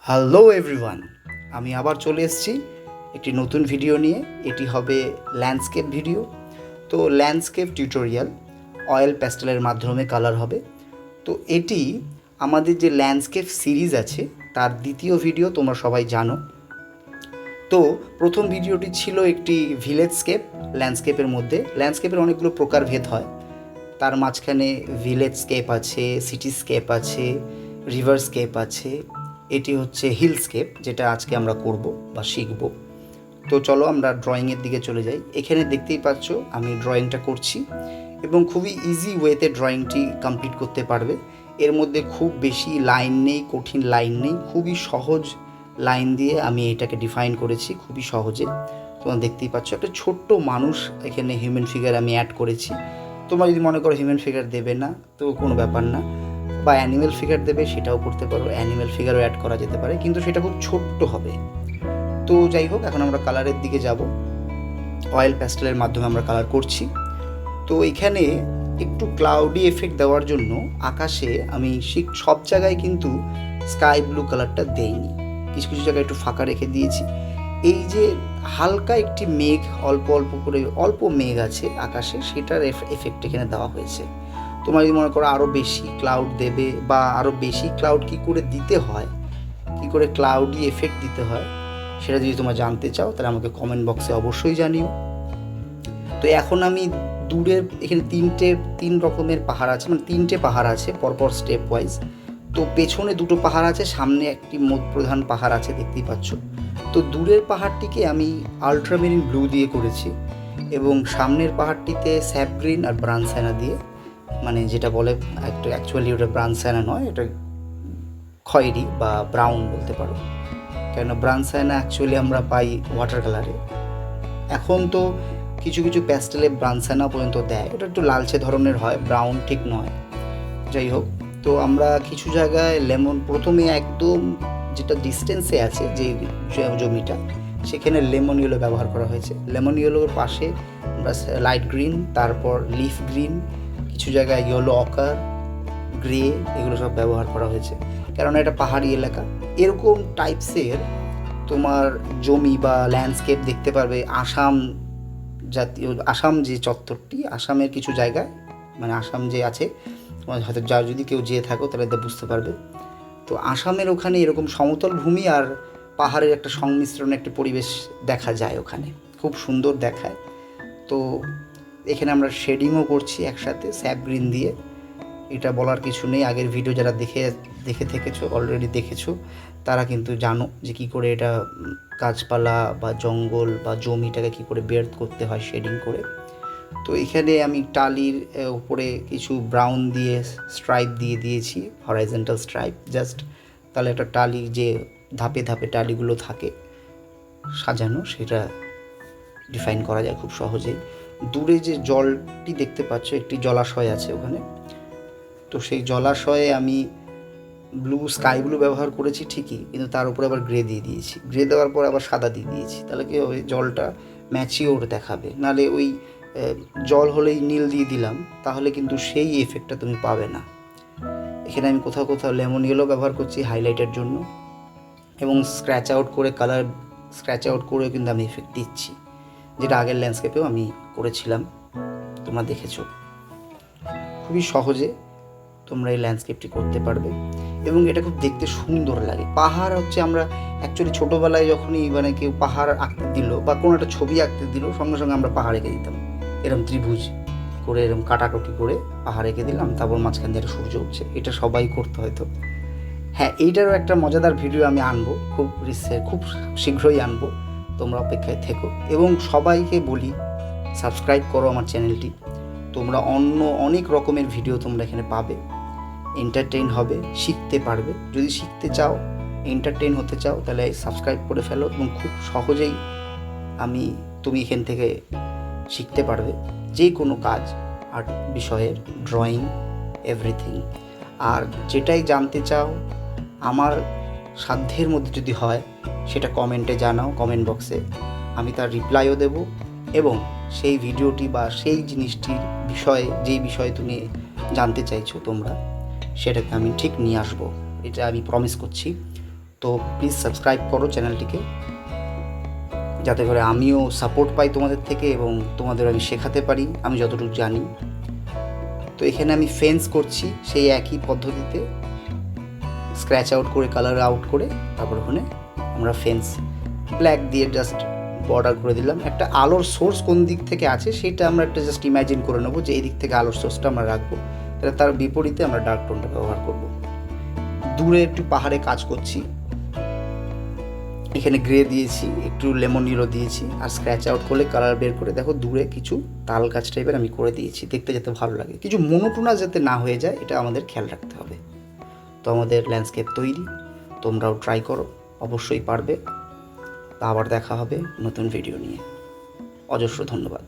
Hello everyone, আমি আবার চলে এসেছি একটি নতুন ভিডিও নিয়ে। এটি হবে ল্যান্ডস্কেপ ভিডিও। তো ল্যান্ডস্কেপ টিউটোরিয়াল অয়েল প্যাস্টেলের মাধ্যমে কালার হবে। তো এটি আমাদের যে ল্যান্ডস্কেপ সিরিজ আছে তার দ্বিতীয় ভিডিও, তোমরা সবাই জানো। তো প্রথম ভিডিওটি ছিল একটি ভিলেজস্কেপ। ল্যান্ডস্কেপের মধ্যে ল্যান্ডস্কেপের অনেকগুলো প্রকারভেদ হয়, তার মাঝখানে ভিলেজস্কেপ আছে, সিটিস্কেপ আছে, রিভারস্কেপ আছে। এটি হচ্ছে হিলস্কেপ, যেটা আজকে আমরা করব বা শিখব। তো চলো আমরা ড্রয়িংয়ের দিকে চলে যাই। এখানে দেখতেই পাচ্ছ আমি ড্রয়িংটা করছি এবং খুবই ইজি ওয়েতে ড্রয়িংটি কমপ্লিট করতে পারবে। এর মধ্যে খুব বেশি লাইন নেই, কঠিন লাইন নেই, খুবই সহজ লাইন দিয়ে আমি এটাকে ডিফাইন করেছি খুবই সহজে। তোমরা দেখতেই পাচ্ছ একটা ছোট্ট মানুষ, এখানে হিউম্যান ফিগার আমি অ্যাড করেছি। তোমরা যদি মনে করো হিউম্যান ফিগার দেবে না, তো কোনো ব্যাপার না, বা অ্যানিম্যাল ফিগার দেবে সেটাও করতে পারো, অ্যানিম্যাল ফিগারও অ্যাড করা যেতে পারে, কিন্তু সেটা খুব ছোট্ট হবে। তো যাই হোক, এখন আমরা কালারের দিকে যাব। অয়েল প্যাস্টেলের মাধ্যমে আমরা কালার করছি। তো এখানে একটু ক্লাউডি এফেক্ট দেওয়ার জন্য আকাশে আমি সব জায়গায় কিন্তু স্কাই ব্লু কালারটা দেইনি, কিছু কিছু জায়গায় একটু ফাঁকা রেখে দিয়েছি। এই যে হালকা একটি মেঘ, অল্প অল্প করে অল্প মেঘ আছে আকাশে, সেটার এফেক্ট এখানে দেওয়া হয়েছে। তোমরা যদি মনে করো আরও বেশি ক্লাউড দেবে বা আরও বেশি ক্লাউড কী করে দিতে হয়, কী করে ক্লাউডি এফেক্ট দিতে হয়, সেটা যদি তোমরা জানতে চাও তাহলে আমাকে কমেন্ট বক্সে অবশ্যই জানিও। তো এখন আমি দূরের এখানে তিন রকমের পাহাড় আছে, মানে তিনটে পাহাড় আছে পরপর স্টেপ ওয়াইজ। তো পেছনে দুটো পাহাড় আছে, সামনে একটি প্রধান পাহাড় আছে, দেখতেই পাচ্ছ। তো দূরের পাহাড়টিকে আমি আল্ট্রামেরিন ব্লু দিয়ে করেছি এবং সামনের পাহাড়টিতে স্যাপ গ্রিন আর ব্রাউন দিয়ে, মানে যেটা বলে একটা অ্যাকচুয়ালি ওটা ব্রাউন নয়, এটা খয়েরি বা ব্রাউন বলতে পারো, কেন ব্রাউন অ্যাকচুয়ালি আমরা পাই ওয়াটার কালারে। এখন তো কিছু কিছু প্যাস্টেলে ব্রাউন পর্যন্ত দেয়, এটা একটু লালচে ধরনের হয়, ব্রাউন ঠিক নয়। যাই হোক, তো আমরা কিছু জায়গায় লেমন, প্রথমে একদম যেটা ডিস্টেন্সে আছে যে জমিটা, সেখানে লেমন ইয়েলো ব্যবহার করা হয়েছে। লেমন ইয়েলোর পাশে লাইট গ্রিন, তারপর লিফ গ্রিন, কিছু জায়গায় ইয়েলো অকার, গ্রে, এগুলো সব ব্যবহার করা হয়েছে, কেননা এটা পাহাড়ি এলাকা। এরকম টাইপসের তোমার জমি বা ল্যান্ডস্কেপ দেখতে পারবে আসাম যে চত্বরটি, আসামের কিছু জায়গায়, মানে আসাম যে আছে, তোমার হয়তো যদি কেউ যেয়ে থাকো তাহলে বুঝতে পারবে। তো আসামের ওখানে এরকম সমতল ভূমি আর পাহাড়ের একটা সংমিশ্রণ, একটা পরিবেশ দেখা যায় ওখানে, খুব সুন্দর দেখায়। তো এখানে আমরা শেডিংও করছি একসাথে স্যাপ গ্রিন দিয়ে। এটা বলার কিছু নেই, আগের ভিডিও যারা দেখে থেকেছো, অলরেডি দেখেছো, তারা কিন্তু জানো যে কী করে এটা গাছপালা বা জঙ্গল বা জমিটাকে কী করে বের করতে হয় শেডিং করে। তো এখানে আমি টালির উপরে কিছু ব্রাউন দিয়ে স্ট্রাইপ দিয়ে দিয়েছি, হরাইজন্টাল স্ট্রাইপ জাস্ট, তাহলে একটা টালির যে ধাপে ধাপে টালিগুলো থাকে সাজানো, সেটা ডিফাইন করা যায় খুব সহজেই। দূরে যে জলটি দেখতে পাচ্ছ, একটি জলাশয় আছে ওখানে, তো সেই জলাশয়ে আমি স্কাই ব্লু ব্যবহার করেছি ঠিকই, কিন্তু তার উপরে আবার গ্রে দিয়ে দিয়েছি, গ্রে দেওয়ার পর আবার সাদা দিয়ে দিয়েছি, তাহলে কি হবে, জলটা ম্যাচিওর দেখাবে। নাহলে ওই জল হলেই নীল দিয়ে দিলাম, তাহলে কিন্তু সেই এফেক্টটা তুমি পাবে না। এখানে আমি কোথাও কোথাও লেমন ইয়েলো ব্যবহার করছি হাইলাইটের জন্য, এবং স্ক্র্যাচ আউট করে কিন্তু আমি এফেক্ট দিচ্ছি, যেটা আগের ল্যান্ডস্কেপেও আমি করেছিলাম, তোমরা দেখেছো। খুবই সহজে তোমরা এই ল্যান্ডস্কেপটি করতে পারবে এবং এটা খুব দেখতে সুন্দর লাগে। পাহাড় হচ্ছে, আমরা অ্যাকচুয়ালি ছোটোবেলায় যখনই মানে কেউ পাহাড় আঁকতে দিল বা কোনো একটা ছবি আঁকতে দিল, সঙ্গে সঙ্গে আমরা পাহাড় এঁকে দিতাম, এরকম ত্রিভুজ করে, এরকম কাটাকুটি করে পাহাড় এঁকে দিলাম, তারপর মাঝখান দিয়ে একটা সূর্য উঠছে। এটা সবাই করতে হয়তো। হ্যাঁ, এইটারও একটা মজাদার ভিডিও আমি আনবো, খুব শীঘ্রই আনবো, তোমরা অপেক্ষায় থেকো। এবং সবাইকে বলি, সাবস্ক্রাইব করো আমার চ্যানেলটি। তোমরা অনেক রকমের ভিডিও তোমরা এখানে পাবে, এন্টারটেইন হবে, শিখতে পারবে। যদি শিখতে চাও, এন্টারটেইন হতে চাও, তাহলে সাবস্ক্রাইব করে ফেলো এবং খুব সহজেই তুমি এখান থেকে শিখতে পারবে যে কোনো কাজ, আর্ট বিষয়ের, ড্রয়িং, এভরিথিং। আর যেটাই জানতে চাও আমার সাধ্যের মধ্যে যদি হয়, সেটা কমেন্টে জানাও, কমেন্ট বক্সে, আমি তার রিপ্লাইও দেব, এবং সেই ভিডিওটি বা সেই জিনিসটির বিষয়ে, যেই বিষয়ে তুমি জানতে চাইছো তোমরা, সেটাকে আমি ঠিক নিয়ে আসবো, এটা আমি প্রমিস করছি। তো প্লিজ সাবস্ক্রাইব করো চ্যানেলটিকে, যাতে করে আমিও সাপোর্ট পাই তোমাদের থেকে এবং তোমাদের আমি শেখাতে পারি আমি যতটুকু জানি। তো এখানে আমি ফেন্স করছি সেই একই পদ্ধতিতে, স্ক্র্যাচ আউট করে কালার আউট করে তারপর ওখানে আমরা ফেন্স ব্ল্যাক দিয়ে জাস্ট বর্ডার করে দিলাম। একটা আলোর সোর্স কোন দিক থেকে আছে সেটা আমরা একটা জাস্ট ইম্যাজিন করে নেবো যে এই দিক থেকে আলোর সোর্সটা আমরা রাখবো, তাহলে তার বিপরীতে আমরা ডার্ক টোনটা ব্যবহার করব। দূরে একটু পাহাড়ে কাজ করছি, এখানে গ্রে দিয়েছি, একটু লেমন ইয়েলো দিয়েছি, আর স্ক্র্যাচ আউট করলে কালার বের করে দেখো দূরে কিছু তাল গাছ টাইপের আমি করে দিয়েছি, দেখতে যাতে ভালো লাগে, কিছু মনোটোনা যাতে না হয়ে যায় এটা আমাদের খেয়াল রাখতে হবে। তো আমাদের ল্যান্ডস্কেপ তৈরি, তোমরাও ট্রাই করো, অবশ্যই পারবে। তা আবার দেখা হবে নতুন ভিডিও নিয়ে। অজস্র ধন্যবাদ।